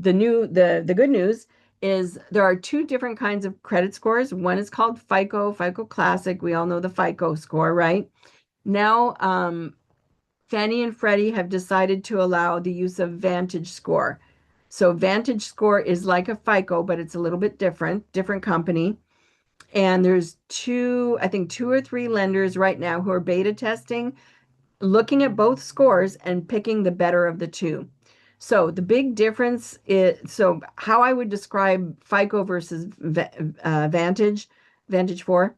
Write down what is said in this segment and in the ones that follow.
the good news is there are two different kinds of credit scores. One is called FICO, FICO Classic. We all know the FICO score, right? Now, Fannie and Freddie have decided to allow the use of VantageScore. So VantageScore is like a FICO, but it's a little bit different company. And there's I think two or three lenders right now who are beta testing, looking at both scores and picking the better of the two. So the big difference is, so how I would describe FICO versus Vantage 4.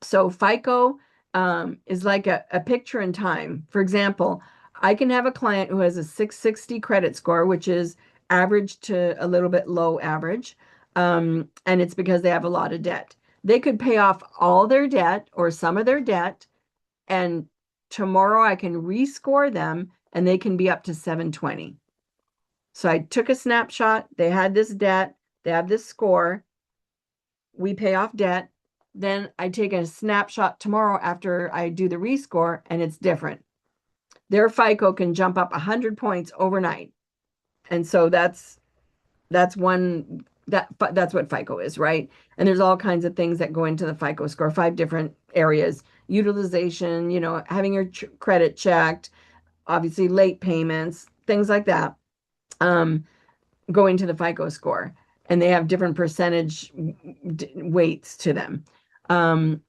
So FICO is like a picture in time. For example, I can have a client who has a 660 credit score, which is average to a little bit low average. And it's because they have a lot of debt. They could pay off all their debt or some of their debt, and tomorrow I can rescore them and they can be up to 720. So I took a snapshot. They had this debt. They have this score. We pay off debt. Then I take a snapshot tomorrow after I do the rescore, and it's different. Their FICO can jump up 100 points overnight. And so that's that's what FICO is, right? And there's all kinds of things that go into the FICO score, 5 different areas: utilization, having your credit checked, obviously late payments, things like that, um, go into the FICO score, and they have different percentage weights to them. Um,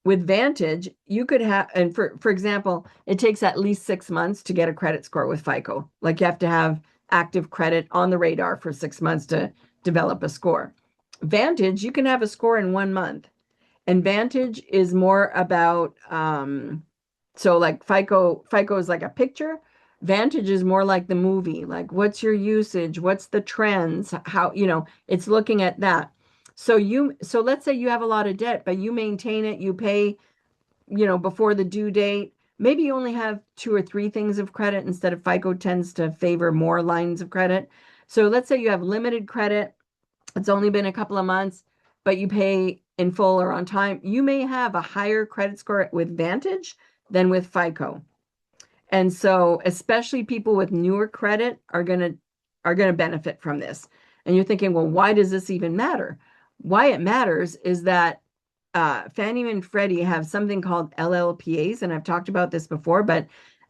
with Vantage, you could have, and for example, it takes at least 6 months to get a credit score with FICO. Like you have to have active credit on the radar for 6 months to develop a score. Vantage, you can have a score in 1 month. And Vantage is more about, so like FICO is like a picture. Vantage is more like the movie. Like, what's your usage? What's the trends? How, it's looking at that. So let's say you have a lot of debt, but you maintain it, you pay, before the due date. Maybe you only have 2 or 3 things of credit instead of FICO tends to favor more lines of credit. So let's say you have limited credit. It's only been a couple of months, but you pay in full or on time. You may have a higher credit score with Vantage than with FICO. And so especially people with newer credit are going to benefit from this. And you're thinking, well, why does this even matter? Why it matters is that Fannie and Freddie have something called LLPAs, and I've talked about this before, but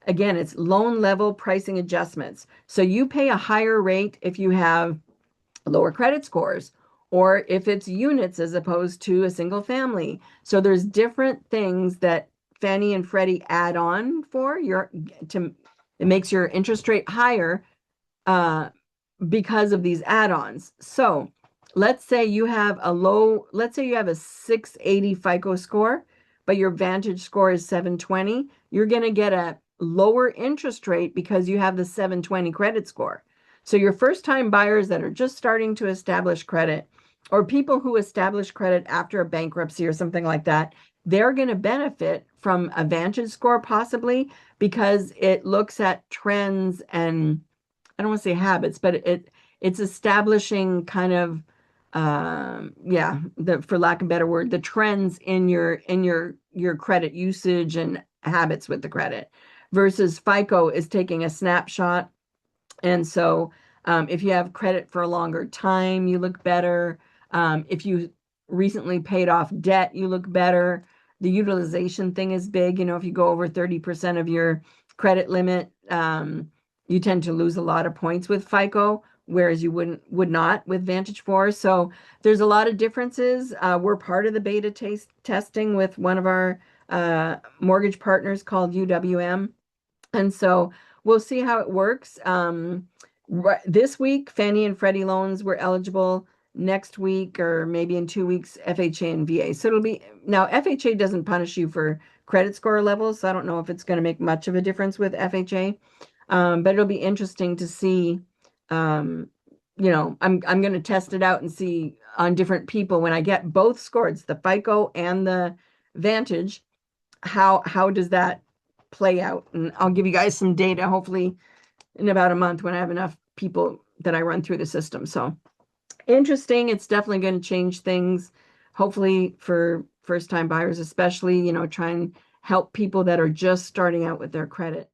again, it's loan level pricing adjustments. So you pay a higher rate if you have lower credit scores, or if it's units as opposed to a single family. So there's different things that Fannie and Freddie add on for it makes your interest rate higher because of these add-ons. So let's say you have a 680 FICO score, but your Vantage score is 720. You're going to get a lower interest rate because you have the 720 credit score. So your first-time buyers that are just starting to establish credit, or people who establish credit after a bankruptcy or something like that, they're going to benefit from a Vantage score possibly because it looks at trends and, I don't want to say habits, but it's establishing kind of for lack of a better word, the trends in your credit usage and habits with the credit, versus FICO is taking a snapshot. And so if you have credit for a longer time, you look better. If you recently paid off debt, you look better. The utilization thing is big. If you go over 30% of your credit limit, you tend to lose a lot of points with FICO, whereas you would not with Vantage 4. So there's a lot of differences. We're part of the beta testing with one of our mortgage partners called UWM. And so we'll see how it works. This week, Fannie and Freddie loans were eligible. Next week, or maybe in 2 weeks, FHA and VA. So now FHA doesn't punish you for credit score levels, so I don't know if it's going to make much of a difference with FHA. But it'll be interesting to see. I'm going to test it out and see on different people when I get both scores, the FICO and the Vantage, how does that play out? And I'll give you guys some data, hopefully in about a month when I have enough people that I run through the system. So interesting. It's definitely going to change things, hopefully for first-time buyers, especially, try and help people that are just starting out with their credit.